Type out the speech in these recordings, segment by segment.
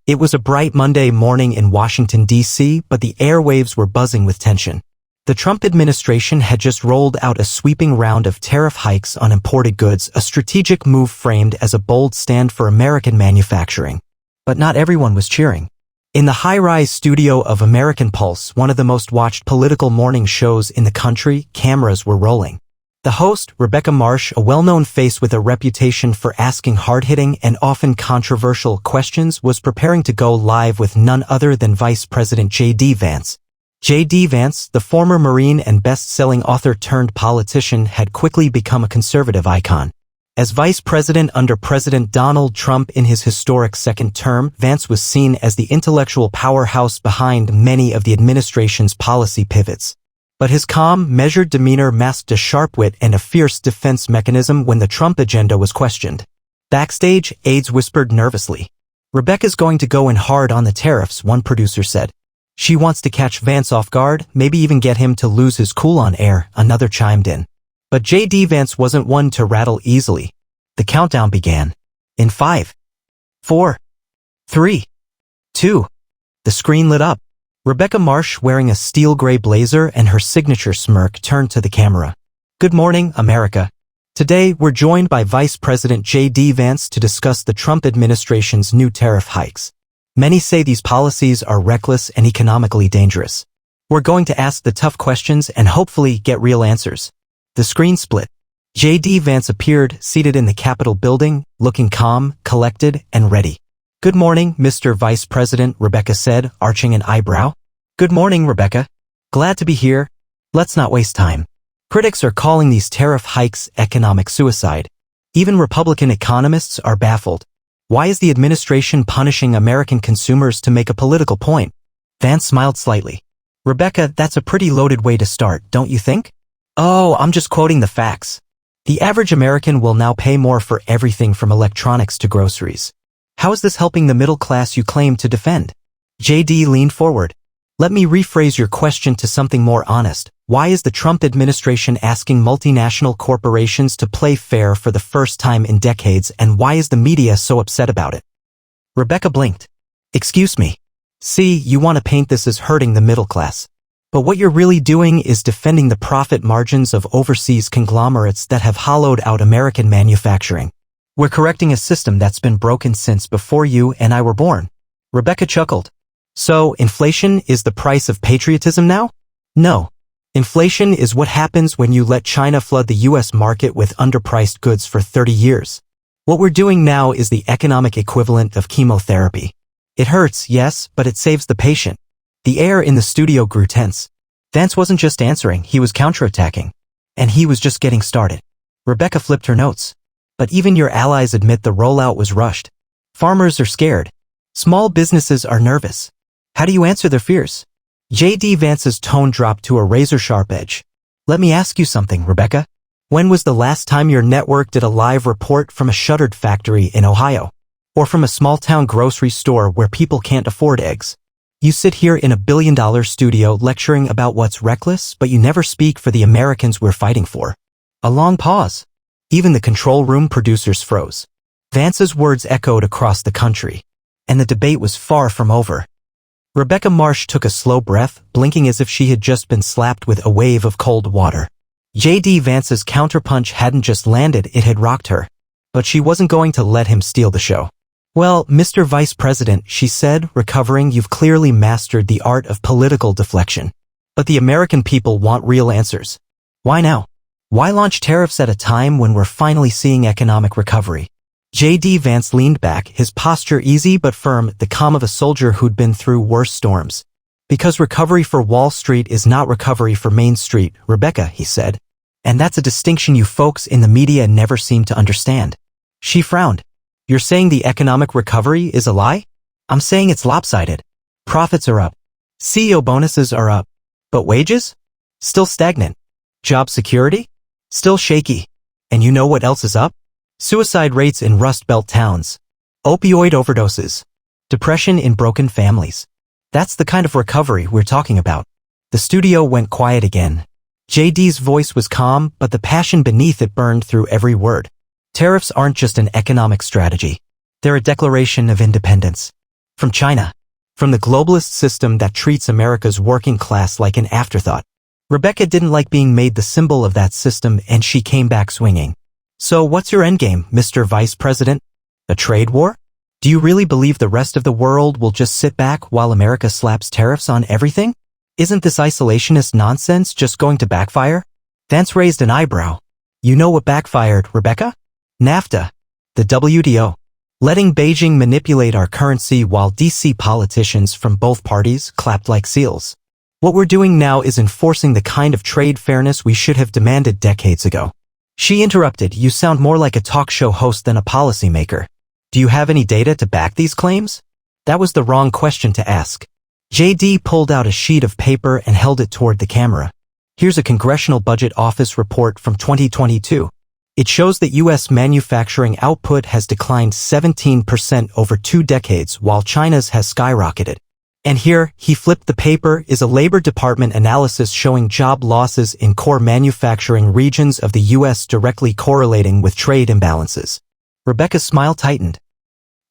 It was a bright Monday morning in Washington, D.C., but the airwaves were buzzing with tension. The Trump administration had just rolled out a sweeping round of tariff hikes on imported goods, a strategic move framed as a bold stand for American manufacturing. But not everyone was cheering. In the high-rise studio of American Pulse, one of the most watched political morning shows in the country, cameras were rolling. The host, Rebecca Marsh, a well-known face with a reputation for asking hard-hitting and often controversial questions, was preparing to go live with none other than Vice President JD Vance. JD Vance, the former Marine and best-selling author-turned-politician, had quickly become a conservative icon. As vice president under President Donald Trump in his historic second term, Vance was seen as the intellectual powerhouse behind many of the administration's policy pivots. But his calm, measured demeanor masked a sharp wit and a fierce defense mechanism when the Trump agenda was questioned. Backstage, aides whispered nervously. "Rebecca's going to go in hard on the tariffs," one producer said. "She wants to catch Vance off guard, maybe even get him to lose his cool on air," another chimed in. But JD Vance wasn't one to rattle easily. The countdown began. In 5, 4, 3, 2, the screen lit up. Rebecca Marsh, wearing a steel gray blazer and her signature smirk, turned to the camera. "Good morning, America. Today, we're joined by Vice President JD Vance to discuss the Trump administration's new tariff hikes. Many say these policies are reckless and economically dangerous. We're going to ask the tough questions and hopefully get real answers." The screen split. JD Vance appeared, seated in the Capitol building, looking calm, collected, and ready. "Good morning, Mr. Vice President," Rebecca said, arching an eyebrow. "Good morning, Rebecca. Glad to be here. Let's not waste time." Critics are calling these tariff hikes economic suicide. Even Republican economists are baffled. Why is the administration punishing American consumers to make a political point? Vance smiled slightly. "Rebecca, that's a pretty loaded way to start, don't you think?" "Oh, I'm just quoting the facts. The average American will now pay more for everything from electronics to groceries. How is this helping the middle class you claim to defend?" JD leaned forward. "Let me rephrase your question to something more honest. Why is the Trump administration asking multinational corporations to play fair for the first time in decades, and why is the media so upset about it?" Rebecca blinked. "Excuse me. See, you want to paint this as hurting the middle class. But what you're really doing is defending the profit margins of overseas conglomerates that have hollowed out American manufacturing. We're correcting a system that's been broken since before you and I were born." Rebecca chuckled. "So, inflation is the price of patriotism now?" "No. Inflation is what happens when you let China flood the U.S. market with underpriced goods for 30 years. What we're doing now is the economic equivalent of chemotherapy. It hurts, yes, but it saves the patient." The air in the studio grew tense. Vance wasn't just answering, he was counterattacking. And he was just getting started. Rebecca flipped her notes. "But even your allies admit the rollout was rushed. Farmers are scared. Small businesses are nervous. How do you answer their fears?" JD Vance's tone dropped to a razor-sharp edge. "Let me ask you something, Rebecca. When was the last time your network did a live report from a shuttered factory in Ohio? Or from a small-town grocery store where people can't afford eggs? You sit here in a billion-dollar studio lecturing about what's reckless, but you never speak for the Americans we're fighting for." A long pause. Even the control room producers froze. Vance's words echoed across the country. And the debate was far from over. Rebecca Marsh took a slow breath, blinking as if she had just been slapped with a wave of cold water. JD Vance's counterpunch hadn't just landed, it had rocked her. But she wasn't going to let him steal the show. "Well, Mr. Vice President," she said, recovering, "you've clearly mastered the art of political deflection. But the American people want real answers. Why now? Why launch tariffs at a time when we're finally seeing economic recovery?" JD Vance leaned back, his posture easy but firm, the calm of a soldier who'd been through worse storms. "Because recovery for Wall Street is not recovery for Main Street, Rebecca," he said. "And that's a distinction you folks in the media never seem to understand." She frowned. "You're saying the economic recovery is a lie?" "I'm saying it's lopsided. Profits are up. CEO bonuses are up. But wages? Still stagnant. Job security? Still shaky. And you know what else is up? Suicide rates in Rust Belt towns. Opioid overdoses. Depression in broken families. That's the kind of recovery we're talking about." The studio went quiet again. JD's voice was calm, but the passion beneath it burned through every word. "Tariffs aren't just an economic strategy. They're a declaration of independence. From China. From the globalist system that treats America's working class like an afterthought. Rebecca didn't like being made the symbol of that system, and she came back swinging. So what's your endgame, Mr. Vice President? A trade war? Do you really believe the rest of the world will just sit back while America slaps tariffs on everything? Isn't this isolationist nonsense just going to backfire? Vance raised an eyebrow. You know what backfired, Rebecca? NAFTA. The WTO. Letting Beijing manipulate our currency while DC politicians from both parties clapped like seals. What we're doing now is enforcing the kind of trade fairness we should have demanded decades ago. She interrupted. You sound more like a talk show host than a policymaker. Do you have any data to back these claims? That was the wrong question to ask. JD pulled out a sheet of paper and held it toward the camera. Here's a Congressional Budget Office report from 2022. It shows that U.S. manufacturing output has declined 17% over 2 decades while China's has skyrocketed. And here, he flipped the paper, is a Labor Department analysis showing job losses in core manufacturing regions of the U.S. directly correlating with trade imbalances. Rebecca's smile tightened.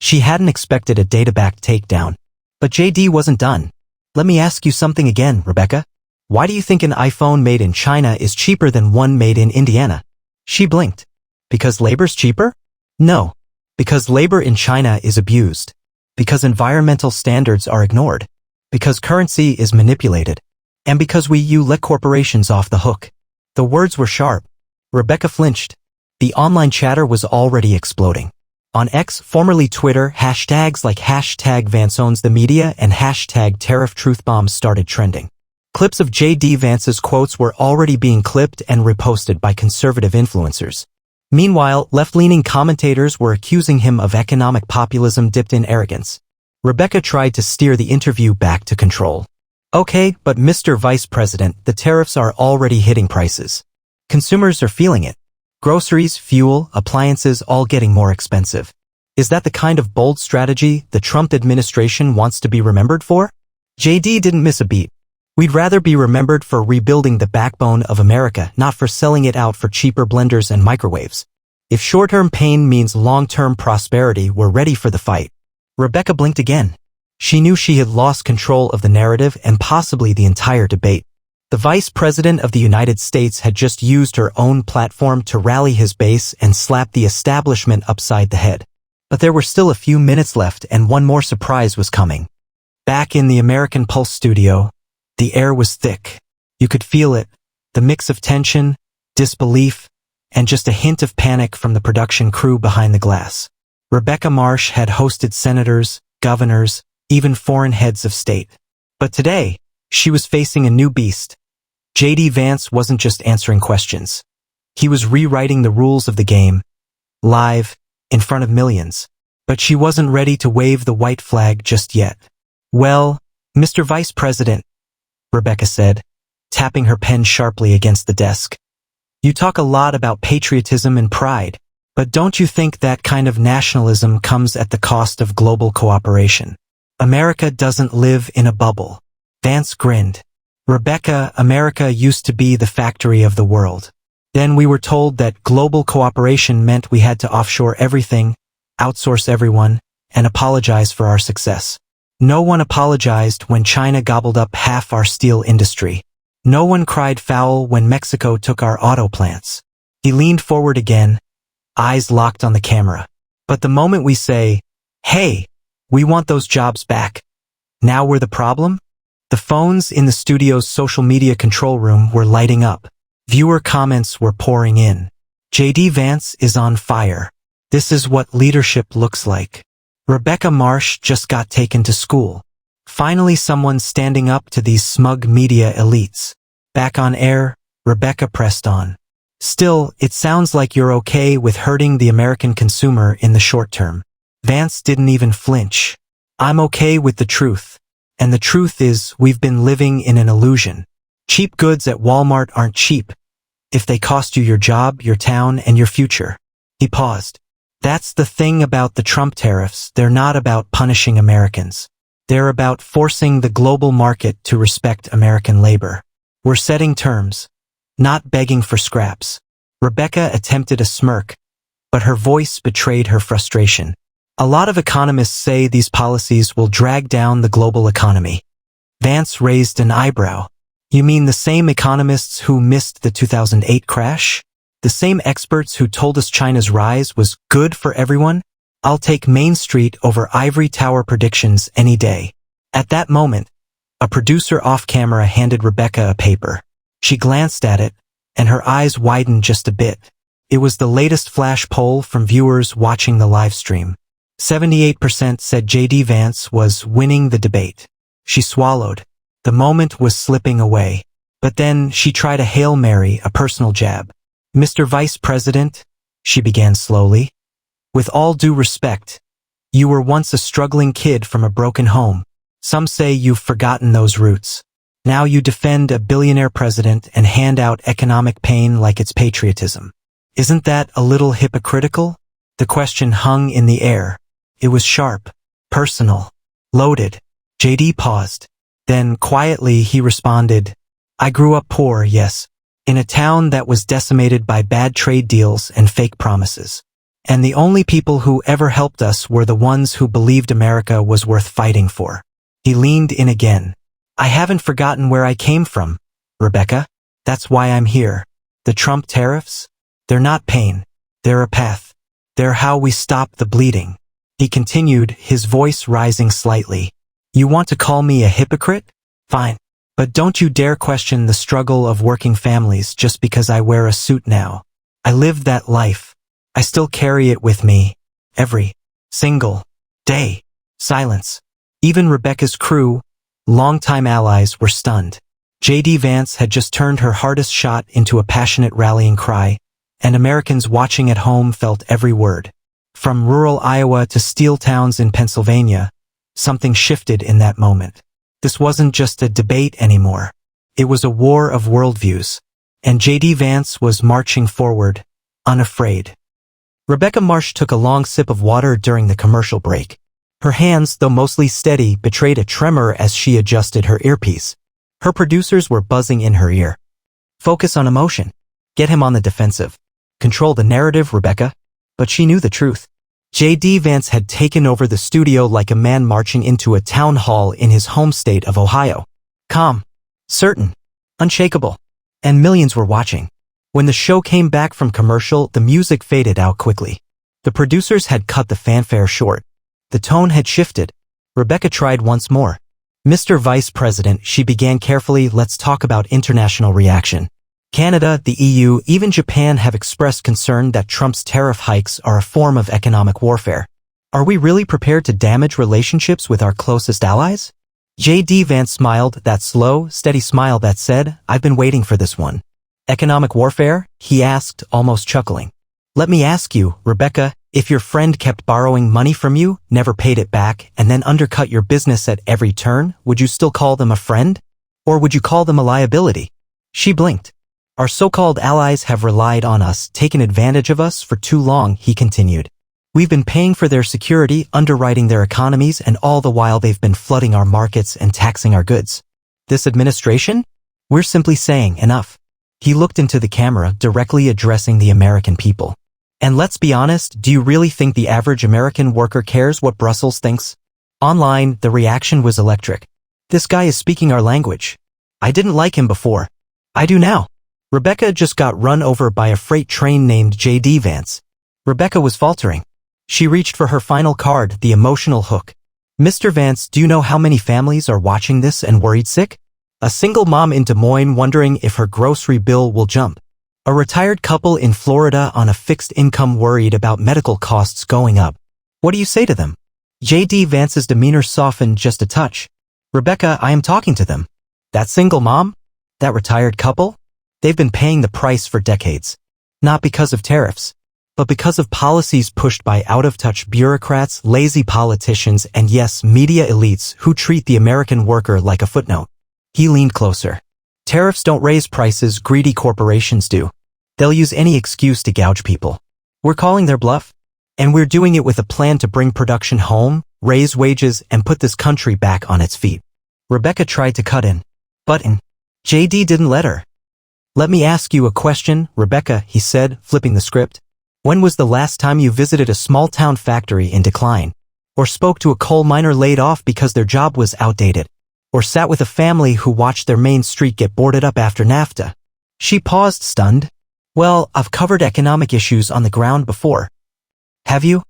She hadn't expected a data-backed takedown. But JD wasn't done. Let me ask you something again, Rebecca. Why do you think an iPhone made in China is cheaper than one made in Indiana? She blinked. Because labor's cheaper? No. Because labor in China is abused. Because environmental standards are ignored. Because currency is manipulated. And because you let corporations off the hook. The words were sharp. Rebecca flinched. The online chatter was already exploding. On X, formerly Twitter, hashtags like hashtag Vance owns the media and hashtag tariff truth bombs started trending. Clips of JD Vance's quotes were already being clipped and reposted by conservative influencers. Meanwhile, left-leaning commentators were accusing him of economic populism dipped in arrogance. Rebecca tried to steer the interview back to control. Okay, but Mr. Vice President, the tariffs are already hitting prices. Consumers are feeling it. Groceries, fuel, appliances all getting more expensive. Is that the kind of bold strategy the Trump administration wants to be remembered for? JD didn't miss a beat. We'd rather be remembered for rebuilding the backbone of America, not for selling it out for cheaper blenders and microwaves. If short-term pain means long-term prosperity, we're ready for the fight. Rebecca blinked again. She knew she had lost control of the narrative and possibly the entire debate. The Vice President of the United States had just used her own platform to rally his base and slap the establishment upside the head. But there were still a few minutes left, and one more surprise was coming. Back in the American Pulse studio, the air was thick. You could feel it, the mix of tension, disbelief, and just a hint of panic from the production crew behind the glass. Rebecca Marsh had hosted senators, governors, even foreign heads of state. But today, she was facing a new beast. JD Vance wasn't just answering questions. He was rewriting the rules of the game, live, in front of millions. But she wasn't ready to wave the white flag just yet. Well, Mr. Vice President, Rebecca said, tapping her pen sharply against the desk. You talk a lot about patriotism and pride, but don't you think that kind of nationalism comes at the cost of global cooperation? America doesn't live in a bubble. Vance grinned. Rebecca, America used to be the factory of the world. Then we were told that global cooperation meant we had to offshore everything, outsource everyone, and apologize for our success. No one apologized when China gobbled up half our steel industry. No one cried foul when Mexico took our auto plants. He leaned forward again, eyes locked on the camera. But the moment we say, hey, we want those jobs back, now we're the problem? The phones in the studio's social media control room were lighting up. Viewer comments were pouring in. JD Vance is on fire. This is what leadership looks like. Rebecca Marsh just got taken to school. Finally someone standing up to these smug media elites. Back on air, Rebecca pressed on. Still, it sounds like you're okay with hurting the American consumer in the short term. Vance didn't even flinch. I'm okay with the truth. And the truth is, we've been living in an illusion. Cheap goods at Walmart aren't cheap. If they cost you your job, your town, and your future. He paused. That's the thing about the Trump tariffs. They're not about punishing Americans. They're about forcing the global market to respect American labor. We're setting terms, not begging for scraps. Rebecca attempted a smirk, but her voice betrayed her frustration. A lot of economists say these policies will drag down the global economy. Vance raised an eyebrow. You mean the same economists who missed the 2008 crash? The same experts who told us China's rise was good for everyone? I'll take Main Street over ivory tower predictions any day. At that moment, a producer off-camera handed Rebecca a paper. She glanced at it, and her eyes widened just a bit. It was the latest flash poll from viewers watching the live stream. 78% said JD Vance was winning the debate. She swallowed. The moment was slipping away. But then she tried a Hail Mary, a personal jab. Mr. Vice President, she began slowly. With all due respect, you were once a struggling kid from a broken home. Some say you've forgotten those roots. Now you defend a billionaire president and hand out economic pain like it's patriotism. Isn't that a little hypocritical? The question hung in the air. It was sharp, personal, loaded. JD paused. Then, quietly, he responded, I grew up poor, yes, in a town that was decimated by bad trade deals and fake promises. And the only people who ever helped us were the ones who believed America was worth fighting for. He leaned in again. I haven't forgotten where I came from, Rebecca. That's why I'm here. The Trump tariffs? They're not pain. They're a path. They're how we stop the bleeding. He continued, his voice rising slightly. You want to call me a hypocrite? Fine. But don't you dare question the struggle of working families just because I wear a suit now. I lived that life. I still carry it with me. Every single day. Silence. Even Rebecca's crew, longtime allies, were stunned. JD Vance had just turned her hardest shot into a passionate rallying cry, and Americans watching at home felt every word. From rural Iowa to steel towns in Pennsylvania, something shifted in that moment. This wasn't just a debate anymore. It was a war of worldviews, and JD Vance was marching forward, unafraid. Rebecca Marsh took a long sip of water during the commercial break. Her hands, though mostly steady, betrayed a tremor as she adjusted her earpiece. Her producers were buzzing in her ear. Focus on emotion. Get him on the defensive. Control the narrative, Rebecca. But she knew the truth. JD Vance had taken over the studio like a man marching into a town hall in his home state of Ohio. Calm, certain, unshakable. And millions were watching. When the show came back from commercial, the music faded out quickly. The producers had cut the fanfare short. The tone had shifted. Rebecca tried once more. Mr. Vice President, she began carefully, let's talk about international reaction. Canada, the EU, even Japan have expressed concern that Trump's tariff hikes are a form of economic warfare. Are we really prepared to damage relationships with our closest allies? JD Vance smiled, that slow, steady smile that said, I've been waiting for this one. Economic warfare? He asked, almost chuckling. Let me ask you, Rebecca, if your friend kept borrowing money from you, never paid it back, and then undercut your business at every turn, would you still call them a friend? Or would you call them a liability? She blinked. Our so-called allies have relied on us, taken advantage of us for too long, he continued. We've been paying for their security, underwriting their economies, and all the while they've been flooding our markets and taxing our goods. This administration? We're simply saying enough. He looked into the camera, directly addressing the American people. And let's be honest, do you really think the average American worker cares what Brussels thinks? Online, the reaction was electric. This guy is speaking our language. I didn't like him before. I do now. Rebecca just got run over by a freight train named JD Vance. Rebecca was faltering. She reached for her final card, the emotional hook. Mr. Vance, do you know how many families are watching this and worried sick? A single mom in Des Moines wondering if her grocery bill will jump. A retired couple in Florida on a fixed income worried about medical costs going up. What do you say to them? JD Vance's demeanor softened just a touch. Rebecca, I am talking to them. That single mom? That retired couple? They've been paying the price for decades. Not because of tariffs, but because of policies pushed by out-of-touch bureaucrats, lazy politicians, and yes, media elites who treat the American worker like a footnote. He leaned closer. Tariffs don't raise prices, greedy corporations do. They'll use any excuse to gouge people. We're calling their bluff, and we're doing it with a plan to bring production home, raise wages, and put this country back on its feet. Rebecca tried to cut in. But JD didn't let her. Let me ask you a question, Rebecca, he said, flipping the script. When was the last time you visited a small-town factory in decline? Or spoke to a coal miner laid off because their job was outdated? Or sat with a family who watched their main street get boarded up after NAFTA? She paused, stunned. Well, I've covered economic issues on the ground before. Have you?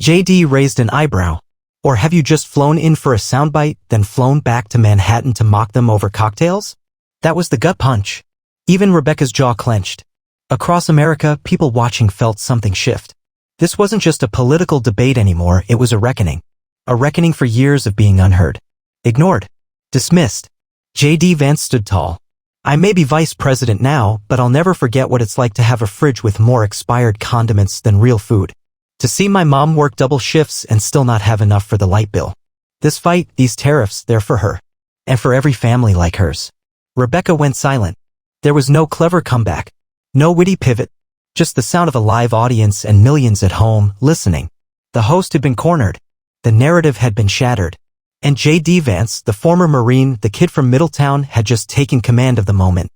JD raised an eyebrow. Or have you just flown in for a soundbite, then flown back to Manhattan to mock them over cocktails? That was the gut punch. Even Rebecca's jaw clenched. Across America, people watching felt something shift. This wasn't just a political debate anymore, it was a reckoning. A reckoning for years of being unheard. Ignored. Dismissed. JD Vance stood tall. I may be vice president now, but I'll never forget what it's like to have a fridge with more expired condiments than real food. To see my mom work double shifts and still not have enough for the light bill. This fight, these tariffs, they're for her. And for every family like hers. Rebecca went silent. There was no clever comeback. No witty pivot. Just the sound of a live audience and millions at home, listening. The host had been cornered. The narrative had been shattered. And JD Vance, the former Marine, the kid from Middletown, had just taken command of the moment.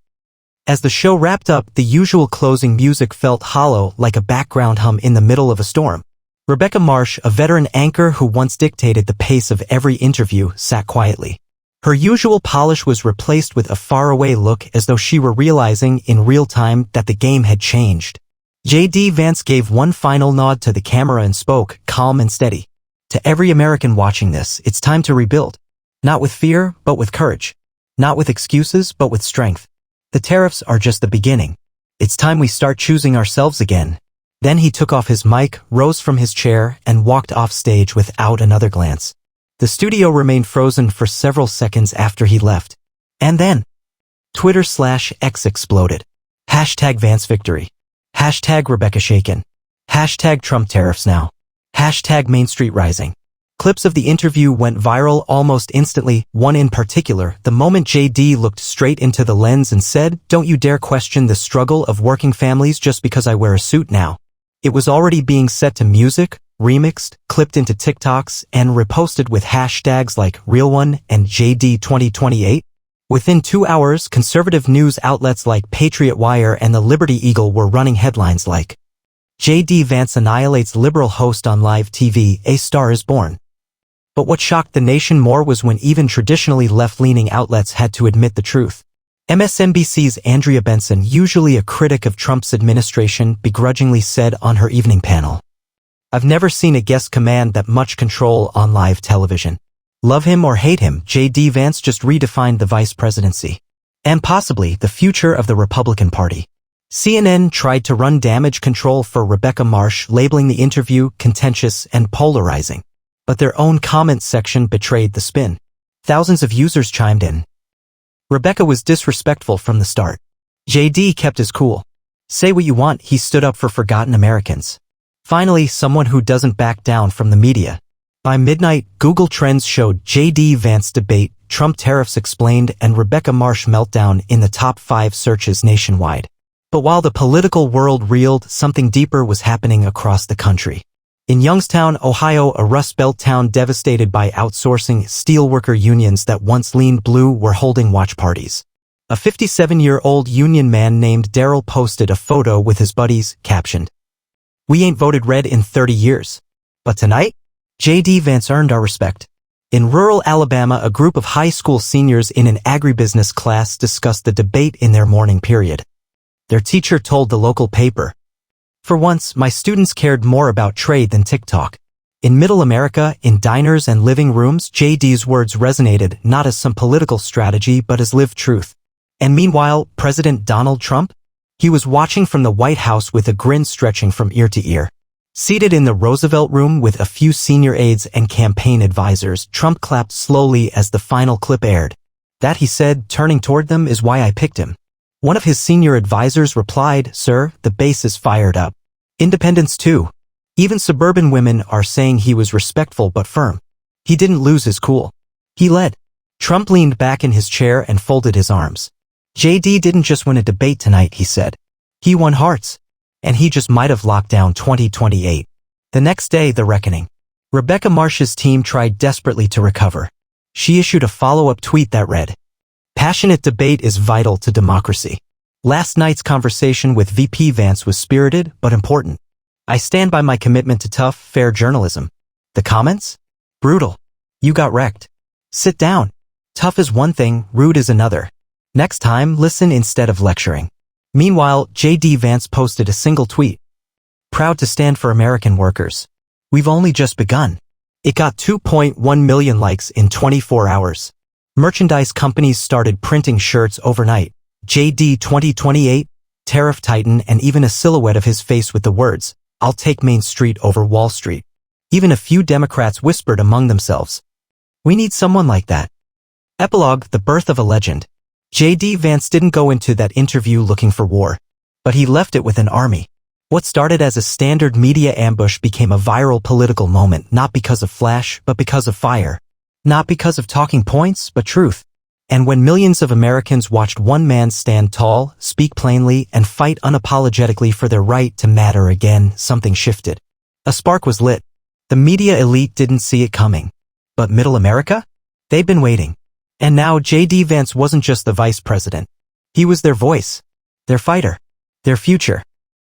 As the show wrapped up, the usual closing music felt hollow, like a background hum in the middle of a storm. Rebecca Marsh, a veteran anchor who once dictated the pace of every interview, sat quietly. Her usual polish was replaced with a faraway look as though she were realizing in real time that the game had changed. JD Vance gave one final nod to the camera and spoke, calm and steady. To every American watching this, it's time to rebuild. Not with fear, but with courage. Not with excuses, but with strength. The tariffs are just the beginning. It's time we start choosing ourselves again. Then he took off his mic, rose from his chair, and walked off stage without another glance. The studio remained frozen for several seconds after he left. And then, Twitter/X exploded. Hashtag Vance victory. Hashtag Rebecca shaken. Hashtag Trump tariffs now. Hashtag Main Street rising. Clips of the interview went viral almost instantly, one in particular, the moment JD looked straight into the lens and said, "Don't you dare question the struggle of working families just because I wear a suit now." It was already being set to music, remixed, clipped into TikToks, and reposted with hashtags like Real1 and JD 2028. Within 2 hours, conservative news outlets like Patriot Wire and the Liberty Eagle were running headlines like, JD Vance annihilates liberal host on live TV, a star is born. But what shocked the nation more was when even traditionally left-leaning outlets had to admit the truth. MSNBC's Andrea Benson, usually a critic of Trump's administration, begrudgingly said on her evening panel, "I've never seen a guest command that much control on live television. Love him or hate him, JD Vance just redefined the vice presidency. And possibly the future of the Republican Party." CNN tried to run damage control for Rebecca Marsh, labeling the interview contentious and polarizing. But their own comment section betrayed the spin. Thousands of users chimed in. Rebecca was disrespectful from the start. JD kept his cool. Say what you want, he stood up for forgotten Americans. Finally, someone who doesn't back down from the media. By midnight, Google Trends showed JD Vance debate, Trump tariffs explained, and Rebecca Marsh meltdown in the top 5 searches nationwide. But while the political world reeled, something deeper was happening across the country. In Youngstown, Ohio, a Rust Belt town devastated by outsourcing, steelworker unions that once leaned blue were holding watch parties. A 57-year-old union man named Daryl posted a photo with his buddies, captioned, "We ain't voted red in 30 years. But tonight, JD Vance earned our respect." In rural Alabama, a group of high school seniors in an agribusiness class discussed the debate in their morning period. Their teacher told the local paper, "For once, my students cared more about trade than TikTok." In Middle America, in diners and living rooms, JD's words resonated not as some political strategy but as lived truth. And meanwhile, President Donald Trump? He was watching from the White House with a grin stretching from ear to ear. Seated in the Roosevelt Room with a few senior aides and campaign advisors, Trump clapped slowly as the final clip aired. "That," he said, turning toward them, "is why I picked him." One of his senior advisors replied, "Sir, the base is fired up. Independents too. Even suburban women are saying he was respectful but firm. He didn't lose his cool. He led." Trump leaned back in his chair and folded his arms. JD didn't just win a debate tonight, he said. He won hearts. And he just might have locked down 2028. The next day, the reckoning. Rebecca Marsh's team tried desperately to recover. She issued a follow-up tweet that read, "Passionate debate is vital to democracy. Last night's conversation with VP Vance was spirited but important. I stand by my commitment to tough, fair journalism. The comments? Brutal. You got wrecked. Sit down. Tough is one thing, rude is another. Next time, listen instead of lecturing. Meanwhile, JD Vance posted a single tweet. Proud to stand for American workers. We've only just begun. It got 2.1 million likes in 24 hours. Merchandise companies started printing shirts overnight. JD 2028, Tariff Titan, and even a silhouette of his face with the words, "I'll take Main Street over Wall Street." Even a few Democrats whispered among themselves, "We need someone like that." Epilogue: the birth of a legend. JD Vance didn't go into that interview looking for war, but he left it with an army. What started as a standard media ambush became a viral political moment, not because of flash, but because of fire. Not because of talking points, but truth. And when millions of Americans watched one man stand tall, speak plainly, and fight unapologetically for their right to matter again, something shifted. A spark was lit. The media elite didn't see it coming. But middle America? They'd been waiting. And now JD Vance wasn't just the vice president. He was their voice, their fighter, their future.